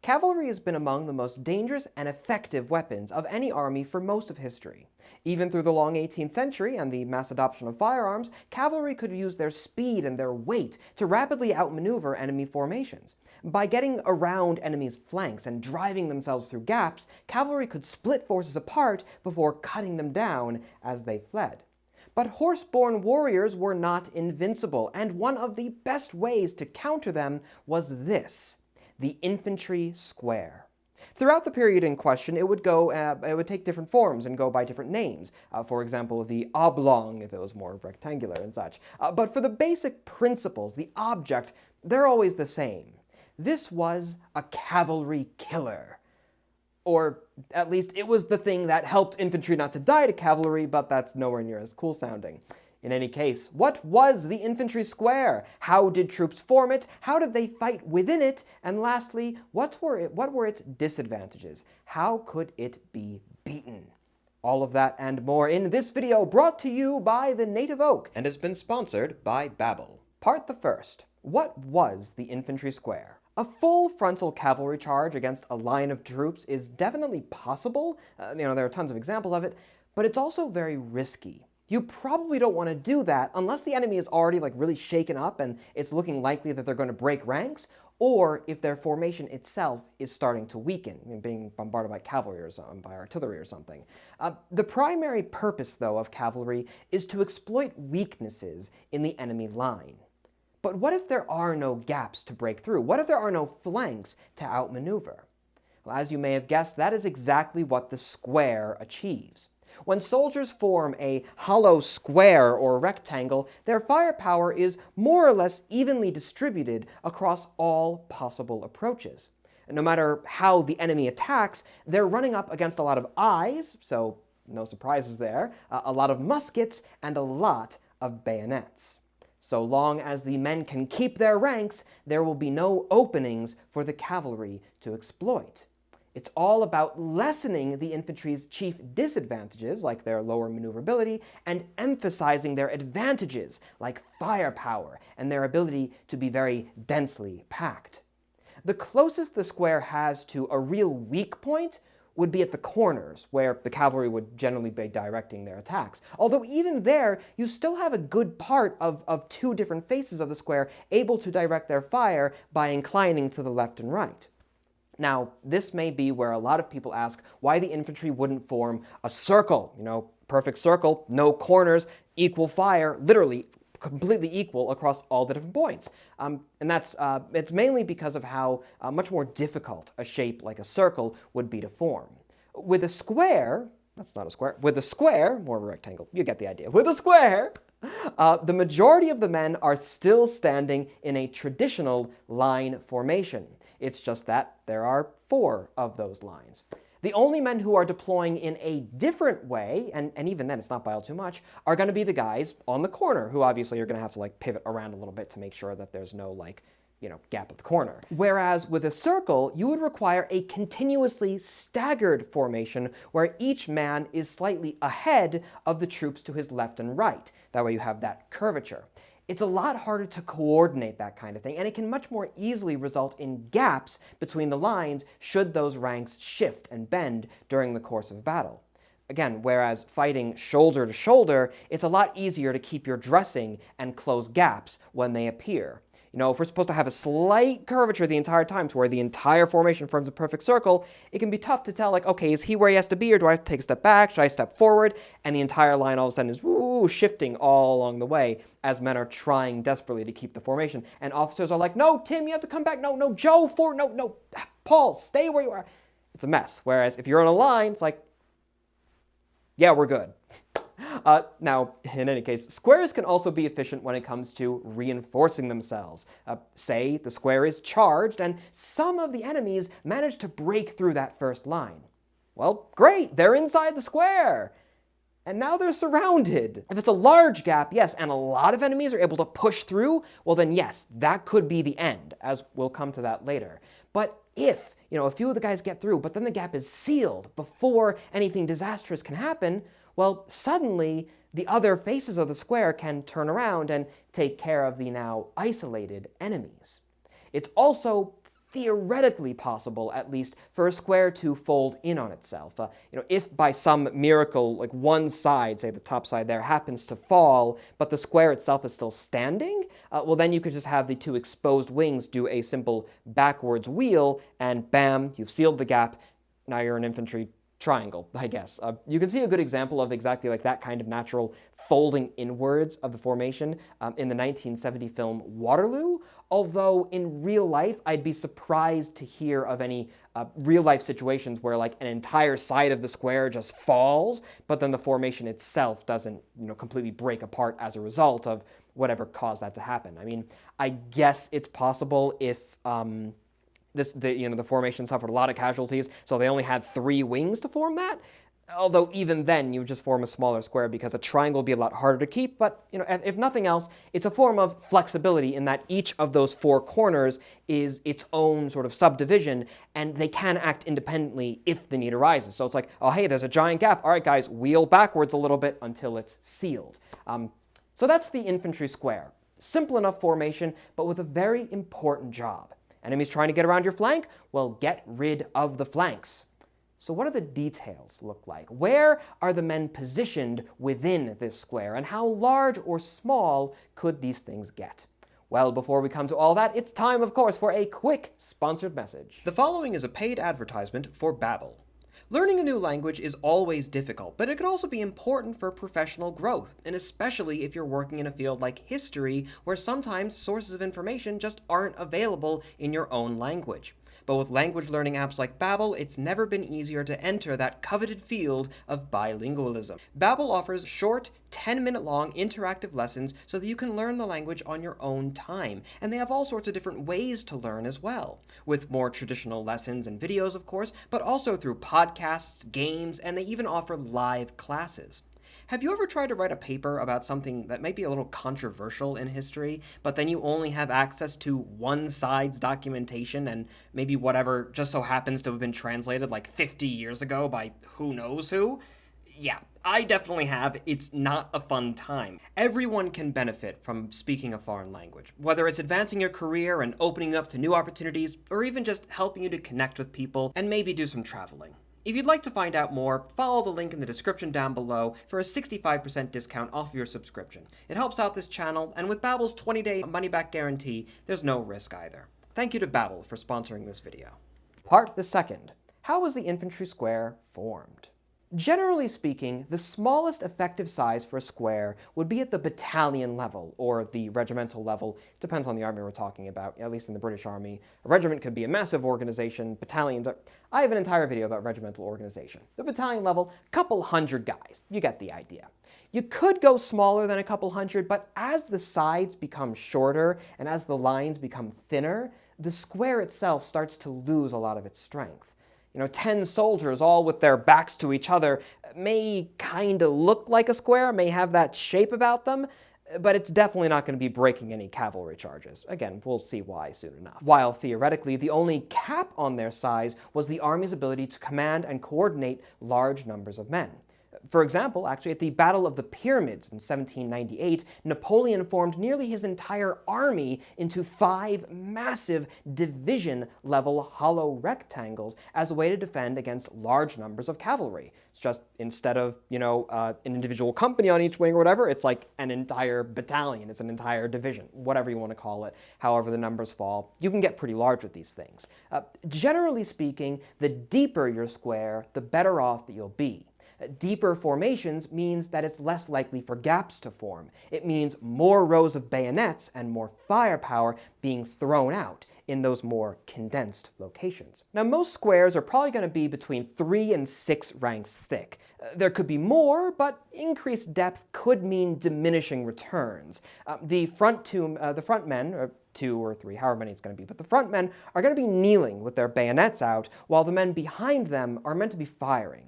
Cavalry has been among the most dangerous and effective weapons of any army for most of history. Even through the long 18th century and the mass adoption of firearms, cavalry could use their speed and their weight to rapidly outmaneuver enemy formations. By getting around enemies' flanks and driving themselves through gaps, cavalry could split forces apart before cutting them down as they fled. But horse-borne warriors were not invincible, and one of the best ways to counter them was this: the infantry square. Throughout the period in question, it would take different forms and go by different names. For example, the oblong, if it was more rectangular and such. But for the basic principles, the object, they're always the same. This was a cavalry killer. Or at least it was the thing that helped infantry not to die to cavalry, but that's nowhere near as cool sounding. In any case, what was the infantry square? How did troops form it? How did they fight within it? And lastly, what were its disadvantages? How could it be beaten? All of that and more in this video, brought to you by the Native Oak, and has been sponsored by Babbel. Part the first. What was the infantry square? A full frontal cavalry charge against a line of troops is definitely possible. There are tons of examples of it, but it's also very risky. You probably don't want to do that unless the enemy is already really shaken up and it's looking likely that they're going to break ranks, or if their formation itself is starting to weaken, being bombarded by cavalry or by artillery or something. The primary purpose, though, of cavalry is to exploit weaknesses in the enemy line. But what if there are no gaps to break through? What if there are no flanks to outmaneuver? Well, as you may have guessed, that is exactly what the square achieves. When soldiers form a hollow square or rectangle, their firepower is more or less evenly distributed across all possible approaches. No matter how the enemy attacks, they're running up against a lot of eyes, so no surprises there, a lot of muskets, and a lot of bayonets. So long as the men can keep their ranks, there will be no openings for the cavalry to exploit. It's all about lessening the infantry's chief disadvantages, like their lower maneuverability, and emphasizing their advantages, like firepower and their ability to be very densely packed. The closest the square has to a real weak point would be at the corners, where the cavalry would generally be directing their attacks. Although even there, you still have a good part of two different faces of the square able to direct their fire by inclining to the left and right. Now, this may be where a lot of people ask why the infantry wouldn't form a circle, perfect circle, no corners, equal fire, literally completely equal across all the different points. And it's mainly because of how much more difficult a shape like a circle would be to form. With a square, that's not a square, with a square, more of a rectangle, you get the idea. With a square, the majority of the men are still standing in a traditional line formation. It's just that there are 4 of those lines. The only men who are deploying in a different way, and even then it's not by all too much, are going to be the guys on the corner, who obviously are going to have to pivot around a little bit to make sure that there's no gap at the corner. Whereas with a circle, you would require a continuously staggered formation where each man is slightly ahead of the troops to his left and right. That way you have that curvature. It's a lot harder to coordinate that kind of thing, and it can much more easily result in gaps between the lines should those ranks shift and bend during the course of battle. Again, whereas fighting shoulder to shoulder, it's a lot easier to keep your dressing and close gaps when they appear. If we're supposed to have a slight curvature the entire time to where the entire formation forms a perfect circle, it can be tough to tell, okay, is he where he has to be, or do I have to take a step back? Should I step forward? And the entire line all of a sudden is shifting all along the way as men are trying desperately to keep the formation. And officers are like, no, Tim, you have to come back. No, Joe, forward. No, Paul, stay where you are. It's a mess. Whereas if you're on a line, it's like, yeah, we're good. Now, in any case, squares can also be efficient when it comes to reinforcing themselves. Say the square is charged and some of the enemies manage to break through that first line. Well, great, they're inside the square. And now they're surrounded. If it's a large gap, yes, and a lot of enemies are able to push through, well then yes, that could be the end, as we'll come to that later. But if, a few of the guys get through, but then the gap is sealed before anything disastrous can happen, well, suddenly the other faces of the square can turn around and take care of the now isolated enemies. It's also theoretically possible, at least, for a square to fold in on itself. If by some miracle, like one side, say the top side there, happens to fall, but the square itself is still standing, well, then you could just have the two exposed wings do a simple backwards wheel, and bam, you've sealed the gap. Now you're an infantry triangle, I guess. You can see a good example of exactly like that kind of natural folding inwards of the formation in the 1970 film Waterloo, although in real life I'd be surprised to hear of any real-life situations where like an entire side of the square just falls, but then the formation itself doesn't completely break apart as a result of whatever caused that to happen. I mean, I guess it's possible if the formation suffered a lot of casualties, so they only had 3 wings to form that. Although even then, you would just form a smaller square because a triangle would be a lot harder to keep. But if nothing else, it's a form of flexibility in that each of those 4 corners is its own sort of subdivision, and they can act independently if the need arises. So it's like, oh hey, there's a giant gap. All right, guys, wheel backwards a little bit until it's sealed. So that's the infantry square. Simple enough formation, but with a very important job. Enemies trying to get around your flank? Well, get rid of the flanks. So what do the details look like? Where are the men positioned within this square, and how large or small could these things get? Well, before we come to all that, it's time, of course, for a quick sponsored message. The following is a paid advertisement for Babbel. Learning a new language is always difficult, but it can also be important for professional growth, and especially if you're working in a field like history, where sometimes sources of information just aren't available in your own language. But with language learning apps like Babbel, it's never been easier to enter that coveted field of bilingualism. Babbel offers short, 10-minute long interactive lessons so that you can learn the language on your own time. And they have all sorts of different ways to learn as well, with more traditional lessons and videos, of course, but also through podcasts, games, and they even offer live classes. Have you ever tried to write a paper about something that might be a little controversial in history, but then you only have access to one side's documentation and maybe whatever just so happens to have been translated like 50 years ago by who knows who? Yeah, I definitely have. It's not a fun time. Everyone can benefit from speaking a foreign language, whether it's advancing your career and opening up to new opportunities, or even just helping you to connect with people and maybe do some traveling. If you'd like to find out more, follow the link in the description down below for a 65% discount off of your subscription. It helps out this channel, and with Babbel's 20-day money-back guarantee, there's no risk either. Thank you to Babbel for sponsoring this video. Part the second. How was the infantry square formed? Generally speaking, the smallest effective size for a square would be at the battalion level, or the regimental level. Depends on the army we're talking about, at least in the British Army. A regiment could be a massive organization, battalions are... I have an entire video about regimental organization. The battalion level, couple hundred guys. You get the idea. You could go smaller than a couple hundred, but as the sides become shorter and as the lines become thinner, the square itself starts to lose a lot of its strength. 10 soldiers all with their backs to each other may kind of look like a square, may have that shape about them, but it's definitely not going to be breaking any cavalry charges. Again, we'll see why soon enough. While theoretically, the only cap on their size was the army's ability to command and coordinate large numbers of men. For example, actually, at the Battle of the Pyramids in 1798, Napoleon formed nearly his entire army into 5 massive division-level hollow rectangles as a way to defend against large numbers of cavalry. It's just, instead of, an individual company on each wing or whatever, it's like an entire battalion, it's an entire division, whatever you want to call it, however the numbers fall. You can get pretty large with these things. Generally speaking, the deeper your square, the better off that you'll be. Deeper formations means that it's less likely for gaps to form. It means more rows of bayonets and more firepower being thrown out in those more condensed locations. Now, most squares are probably going to be between 3 and 6 ranks thick. There could be more, but increased depth could mean diminishing returns. The front men, or 2 or 3, however many it's going to be, but the front men are going to be kneeling with their bayonets out, while the men behind them are meant to be firing.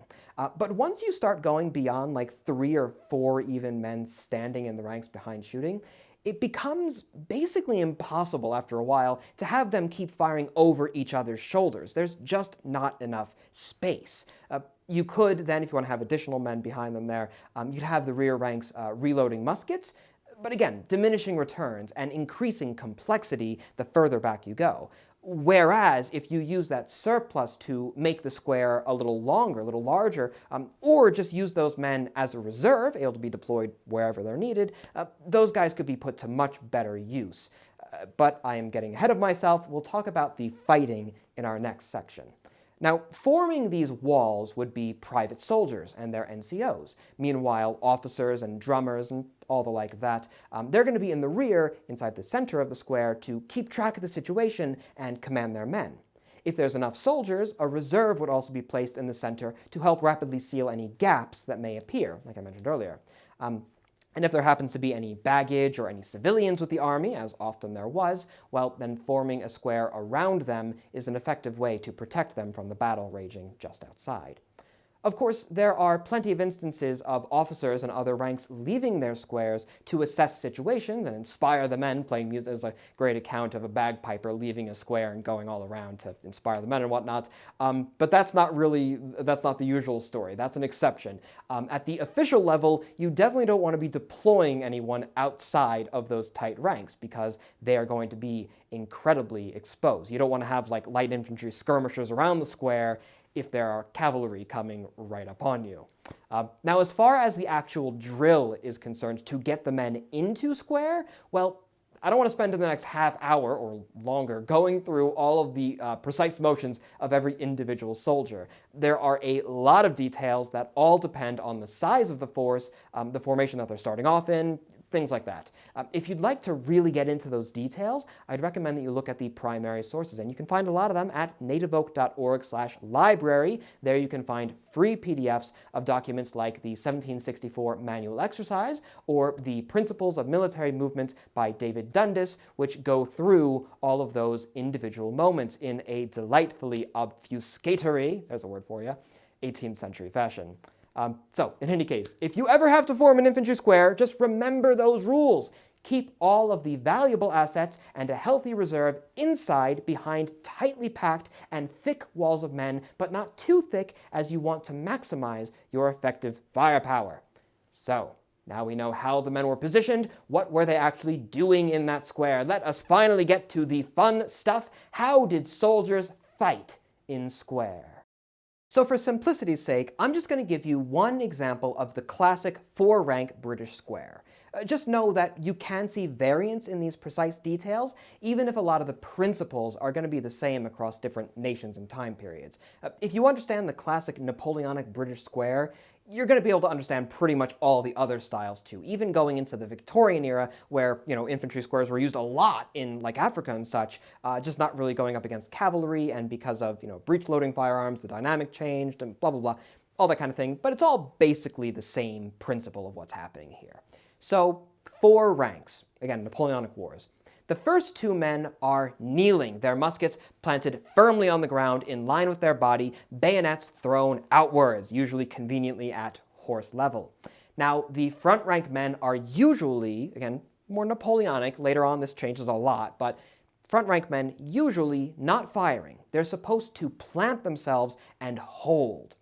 But once you start going beyond like 3 or 4 even men standing in the ranks behind shooting, it becomes basically impossible after a while to have them keep firing over each other's shoulders. There's just not enough space. You could then, if you want to have additional men behind them there, you'd have the rear ranks reloading muskets, but again, diminishing returns and increasing complexity the further back you go. Whereas if you use that surplus to make the square a little longer, a little larger, or just use those men as a reserve, able to be deployed wherever they're needed, those guys could be put to much better use. But I am getting ahead of myself. We'll talk about the fighting in our next section. Now, forming these walls would be private soldiers and their NCOs. Meanwhile, officers and drummers and all the like of that, they're going to be in the rear, inside the center of the square, to keep track of the situation and command their men. If there's enough soldiers, a reserve would also be placed in the center to help rapidly seal any gaps that may appear, like I mentioned earlier. And if there happens to be any baggage or any civilians with the army, as often there was, well, then forming a square around them is an effective way to protect them from the battle raging just outside. Of course, there are plenty of instances of officers and other ranks leaving their squares to assess situations and inspire the men. Playing music. There's a great account of a bagpiper leaving a square and going all around to inspire the men and whatnot. But that's not the usual story. That's an exception. At the official level, you definitely don't want to be deploying anyone outside of those tight ranks because they are going to be incredibly exposed. You don't want to have like light infantry skirmishers around the square if there are cavalry coming right upon you. Now, as far as the actual drill is concerned to get the men into square, well, I don't want to spend the next half hour or longer going through all of the precise motions of every individual soldier. There are a lot of details that all depend on the size of the force, the formation that they're starting off in, things like that. If you'd like to really get into those details, I'd recommend that you look at the primary sources, and you can find a lot of them at nativeoak.org/library. There you can find free PDFs of documents like the 1764 Manual Exercise or the Principles of Military Movement by David Dundas, which go through all of those individual moments in a delightfully obfuscatory, there's a word for you, 18th century fashion. So, in any case, if you ever have to form an infantry square, just remember those rules. Keep all of the valuable assets and a healthy reserve inside behind tightly packed and thick walls of men, but not too thick as you want to maximize your effective firepower. So, now we know how the men were positioned. What were they actually doing in that square? Let us finally get to the fun stuff. How did soldiers fight in square? So for simplicity's sake, I'm just going to give you one example of the classic four-rank British square. Just know that you can see variance in these precise details, even if a lot of the principles are going to be the same across different nations and time periods. If you understand the classic Napoleonic British square, you're going to be able to understand pretty much all the other styles too, even going into the Victorian era where, infantry squares were used a lot in like Africa and such, just not really going up against cavalry, and because of, breech-loading firearms, the dynamic changed and blah, blah, blah, all that kind of thing. But it's all basically the same principle of what's happening here. So, four ranks. Again, Napoleonic Wars. The first two men are kneeling, their muskets planted firmly on the ground in line with their body, bayonets thrown outwards, usually conveniently at horse level. Now, the front rank men are usually, again, more Napoleonic, later on this changes a lot, but front rank men usually not firing. They're supposed to plant themselves and hold.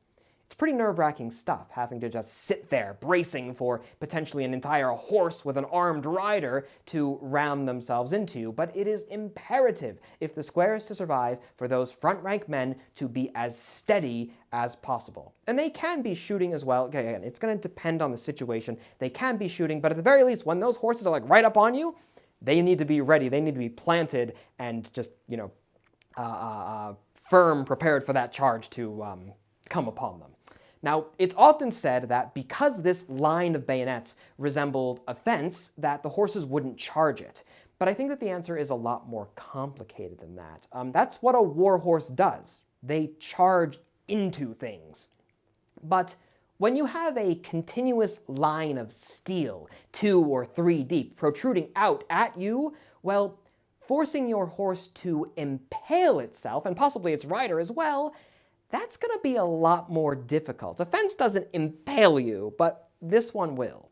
It's pretty nerve-wracking stuff, having to just sit there, bracing for potentially an entire horse with an armed rider to ram themselves into, but it is imperative, if the square is to survive, for those front-rank men to be as steady as possible. And they can be shooting as well. Again, it's going to depend on the situation. They can be shooting, but at the very least, when those horses are like right up on you, they need to be ready. They need to be planted and just, firm, prepared for that charge to come upon them. Now, it's often said that because this line of bayonets resembled a fence, that the horses wouldn't charge it. But I think that the answer is a lot more complicated than that. That's what a war horse does. They charge into things. But when you have a continuous line of steel, 2 or 3 deep, protruding out at you, well, forcing your horse to impale itself, and possibly its rider as well, that's going to be a lot more difficult. A fence doesn't impale you, but this one will.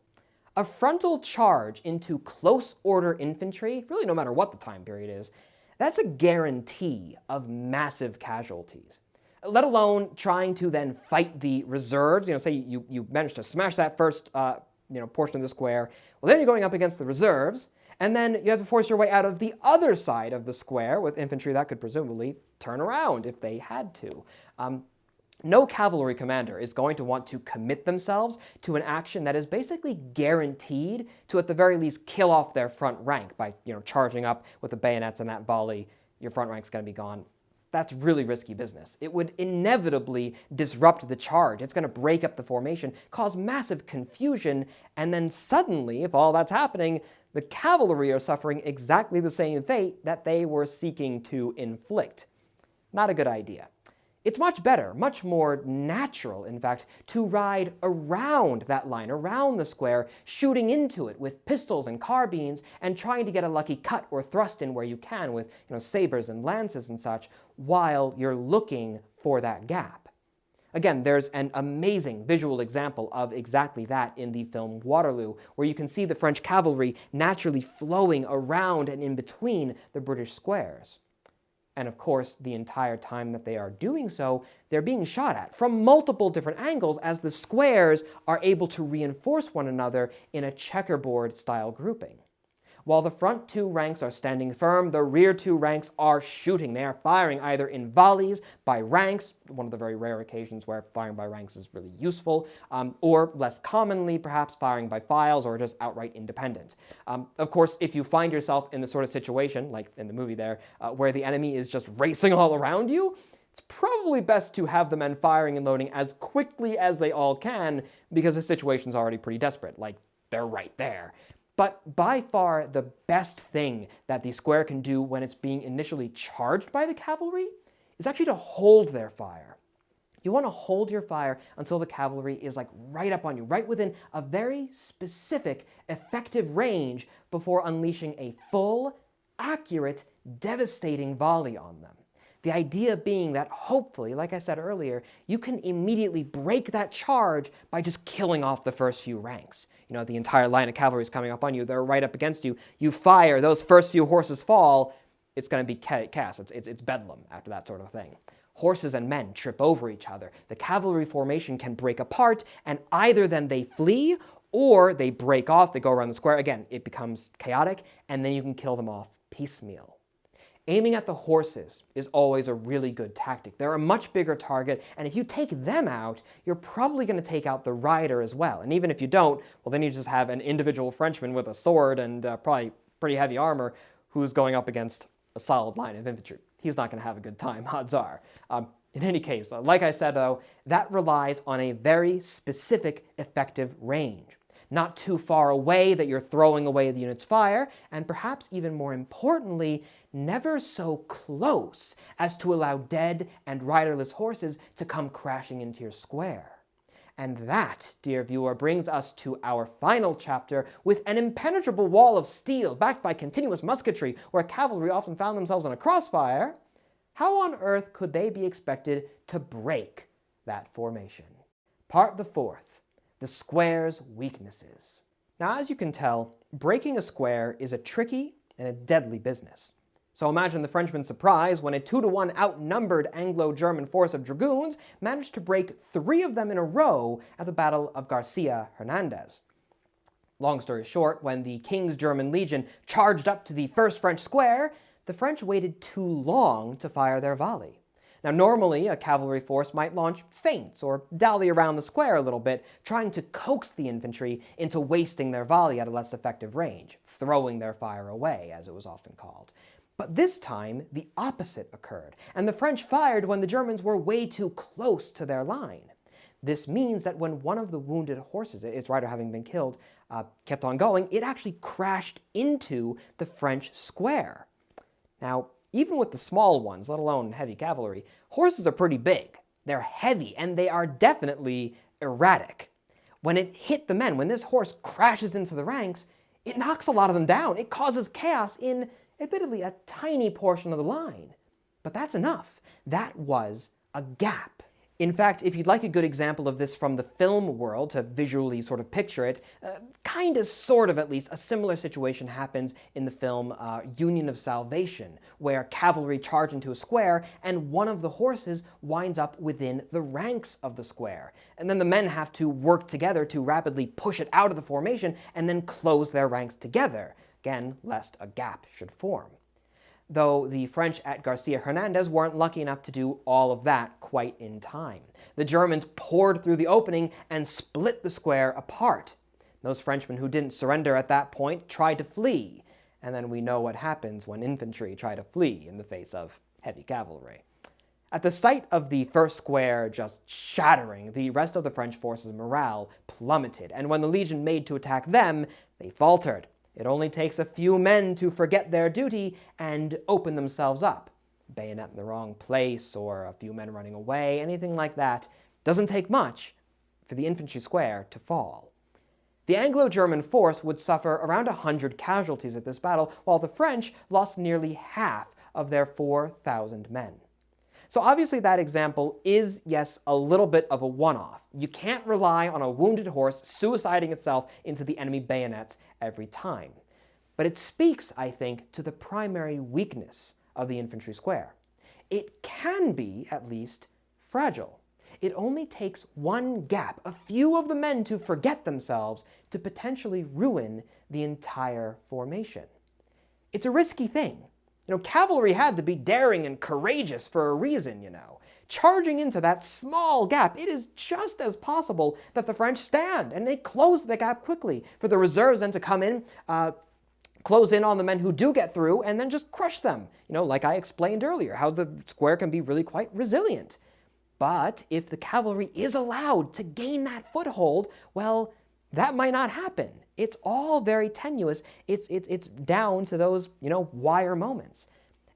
A frontal charge into close order infantry, really no matter what the time period is, that's a guarantee of massive casualties. Let alone trying to then fight the reserves. Say you managed to smash that first portion of the square. Well, then you're going up against the reserves, And then you have to force your way out of the other side of the square with infantry that could presumably turn around if they had to. No cavalry commander is going to want to commit themselves to an action that is basically guaranteed to, at the very least, kill off their front rank by, charging up with the bayonets and that volley. Your front rank's going to be gone. That's really risky business. It would inevitably disrupt the charge. It's going to break up the formation, cause massive confusion, and then suddenly, if all that's happening, the cavalry are suffering exactly the same fate that they were seeking to inflict. Not a good idea. It's much better, much more natural, in fact, to ride around that line, around the square, shooting into it with pistols and carbines, and trying to get a lucky cut or thrust in where you can with sabers and lances and such, while you're looking for that gap. Again, there's an amazing visual example of exactly that in the film Waterloo, where you can see the French cavalry naturally flowing around and in between the British squares. And of course, the entire time that they are doing so, they're being shot at from multiple different angles as the squares are able to reinforce one another in a checkerboard-style grouping. While the front two ranks are standing firm, the rear two ranks are shooting. They are firing either in volleys, by ranks, one of the very rare occasions where firing by ranks is really useful, or less commonly, perhaps firing by files or just outright independent. Of course, if you find yourself in the sort of situation, like in the movie there, where the enemy is just racing all around you, it's probably best to have the men firing and loading as quickly as they all can, because the situation's already pretty desperate, like they're right there. But by far the best thing that the square can do when it's being initially charged by the cavalry is actually to hold their fire. You want to hold your fire until the cavalry is like right up on you, right within a very specific, effective range before unleashing a full, accurate, devastating volley on them. The idea being that hopefully, like I said earlier, you can immediately break that charge by just killing off the first few ranks. The entire line of cavalry is coming up on you, they're right up against you, you fire, those first few horses fall, it's going to be chaos, it's bedlam after that sort of thing. Horses and men trip over each other, the cavalry formation can break apart, and either then they flee, or they break off, they go around the square, again, it becomes chaotic, and then you can kill them off piecemeal. Aiming at the horses is always a really good tactic. They're a much bigger target, and if you take them out, you're probably going to take out the rider as well. And even if you don't, well, then you just have an individual Frenchman with a sword and probably pretty heavy armor who's going up against a solid line of infantry. He's not going to have a good time, odds are. In any case, like I said, though, that relies on a very specific, effective range. Not too far away that you're throwing away the unit's fire, and perhaps even more importantly, never so close as to allow dead and riderless horses to come crashing into your square. And that, dear viewer, brings us to our final chapter with an impenetrable wall of steel backed by continuous musketry where cavalry often found themselves in a crossfire. How on earth could they be expected to break that formation? Part the fourth. The square's weaknesses. Now, as you can tell, breaking a square is a tricky and a deadly business. So imagine the Frenchmen's surprise when a 2-to-1 outnumbered Anglo-German force of dragoons managed to break 3 of them in a row at the Battle of Garcia Hernandez. Long story short, when the King's German Legion charged up to the first French square, the French waited too long to fire their volley. Now, normally, a cavalry force might launch feints or dally around the square a little bit, trying to coax the infantry into wasting their volley at a less effective range, throwing their fire away, as it was often called. But this time, the opposite occurred, and the French fired when the Germans were way too close to their line. This means that when one of the wounded horses, its rider having been killed, kept on going, it actually crashed into the French square. Now, even with the small ones, let alone heavy cavalry, horses are pretty big. They're heavy, and they are definitely erratic. When it hit the men, when this horse crashes into the ranks, it knocks a lot of them down. It causes chaos in, admittedly, a tiny portion of the line. But that's enough. That was a gap. In fact, if you'd like a good example of this from the film world to visually sort of picture it, sort of at least, a similar situation happens in the film Union of Salvation, where cavalry charge into a square and one of the horses winds up within the ranks of the square. And then the men have to work together to rapidly push it out of the formation and then close their ranks together. again, lest a gap should form. Though the French at Garcia Hernandez weren't lucky enough to do all of that quite in time. The Germans poured through the opening and split the square apart. Those Frenchmen who didn't surrender at that point tried to flee, and then we know what happens when infantry try to flee in the face of heavy cavalry. At the sight of the first square just shattering, the rest of the French forces' morale plummeted, and when the Legion made to attack them, they faltered. It only takes a few men to forget their duty and open themselves up. Bayonet in the wrong place, or a few men running away, anything like that, doesn't take much for the infantry square to fall. The Anglo-German force would suffer around 100 casualties at this battle, while the French lost nearly half of their 4,000 men. So obviously that example is, yes, a little bit of a one-off. You can't rely on a wounded horse suiciding itself into the enemy bayonets every time. But it speaks, I think, to the primary weakness of the infantry square. It can be, at least, fragile. It only takes one gap, a few of the men to forget themselves, to potentially ruin the entire formation. It's a risky thing. Cavalry had to be daring and courageous for a reason, Charging into that small gap, it is just as possible that the French stand, and they close the gap quickly for the reserves then to come in, close in on the men who do get through, and then just crush them. Like I explained earlier, how the square can be really quite resilient. But if the cavalry is allowed to gain that foothold, well, that might not happen. It's all very tenuous. It's down to those, wire moments.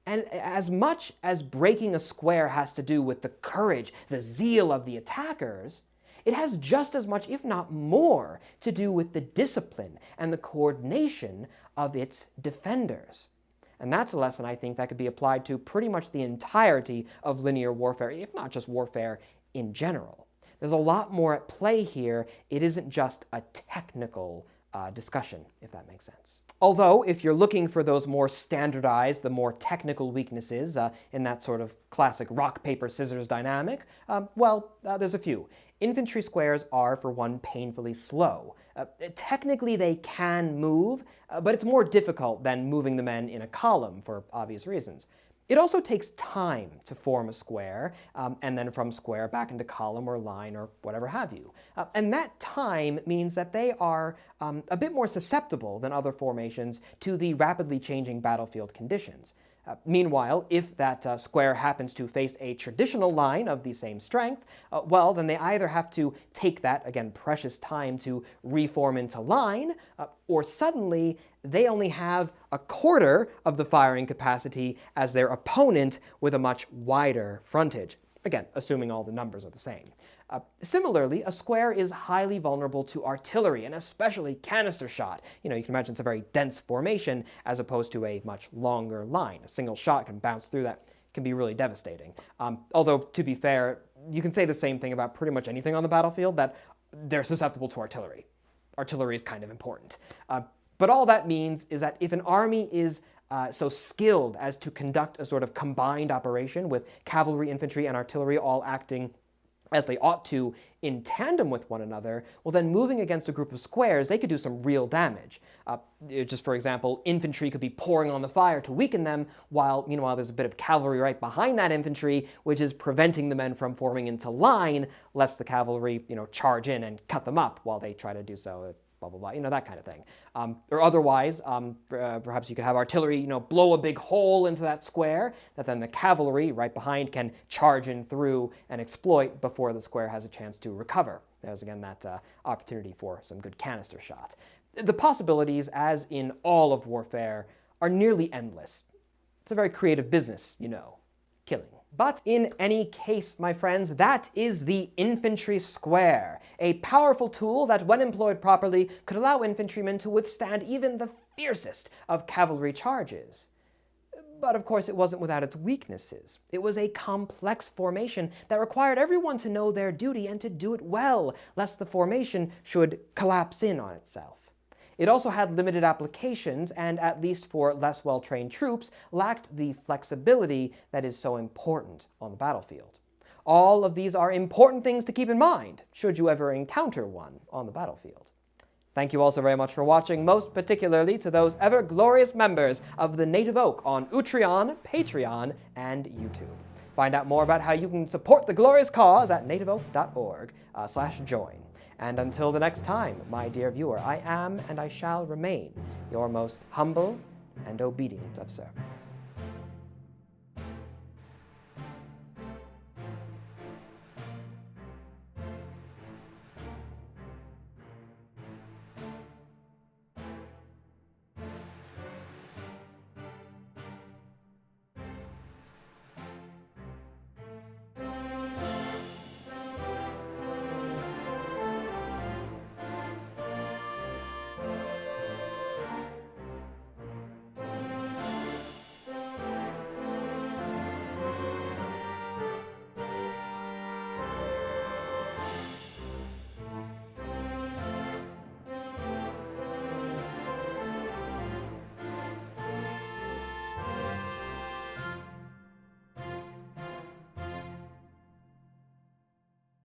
And as much as breaking a square has to do with the courage, the zeal of the attackers, it has just as much, if not more, to do with the discipline and the coordination of its defenders. And that's a lesson, I think, that could be applied to pretty much the entirety of linear warfare, if not just warfare in general. There's a lot more at play here. It isn't just a technical discussion, if that makes sense. Although, if you're looking for those more standardized, the more technical weaknesses in that sort of classic rock, paper, scissors dynamic, there's a few. Infantry squares are, for one, painfully slow. Technically, they can move, but it's more difficult than moving the men in a column for obvious reasons. It also takes time to form a square, and then from square back into column or line or whatever have you. And that time means that they are a bit more susceptible than other formations to the rapidly changing battlefield conditions. Meanwhile, if that square happens to face a traditional line of the same strength, then they either have to take that, again, precious time to reform into line, or suddenly they only have a quarter of the firing capacity as their opponent with a much wider frontage. Again, assuming all the numbers are the same. Similarly, a square is highly vulnerable to artillery, and especially canister shot. You can imagine it's a very dense formation as opposed to a much longer line. A single shot can bounce through that, can be really devastating. Although, to be fair, you can say the same thing about pretty much anything on the battlefield, that they're susceptible to artillery. Artillery is kind of important. But all that means is that if an army is so skilled as to conduct a sort of combined operation with cavalry, infantry, and artillery all acting as they ought to in tandem with one another, well then moving against a group of squares, they could do some real damage. Just for example, infantry could be pouring on the fire to weaken them, while meanwhile there's a bit of cavalry right behind that infantry, which is preventing the men from forming into line, lest the cavalry, charge in and cut them up while they try to do so. Blah, blah, blah, that kind of thing. Or otherwise, perhaps you could have artillery, blow a big hole into that square that then the cavalry right behind can charge in through and exploit before the square has a chance to recover. There's again that opportunity for some good canister shot. The possibilities, as in all of warfare, are nearly endless. It's a very creative business, killing. But in any case, my friends, that is the infantry square, a powerful tool that, when employed properly, could allow infantrymen to withstand even the fiercest of cavalry charges. But of course, it wasn't without its weaknesses. It was a complex formation that required everyone to know their duty and to do it well, lest the formation should collapse in on itself. It also had limited applications and, at least for less well-trained troops, lacked the flexibility that is so important on the battlefield. All of these are important things to keep in mind, should you ever encounter one on the battlefield. Thank you also very much for watching, most particularly to those ever-glorious members of the Native Oak on Utreon, Patreon, and YouTube. Find out more about how you can support the glorious cause at nativeoak.org/join. And until the next time, my dear viewer, I am and I shall remain your most humble and obedient of servants.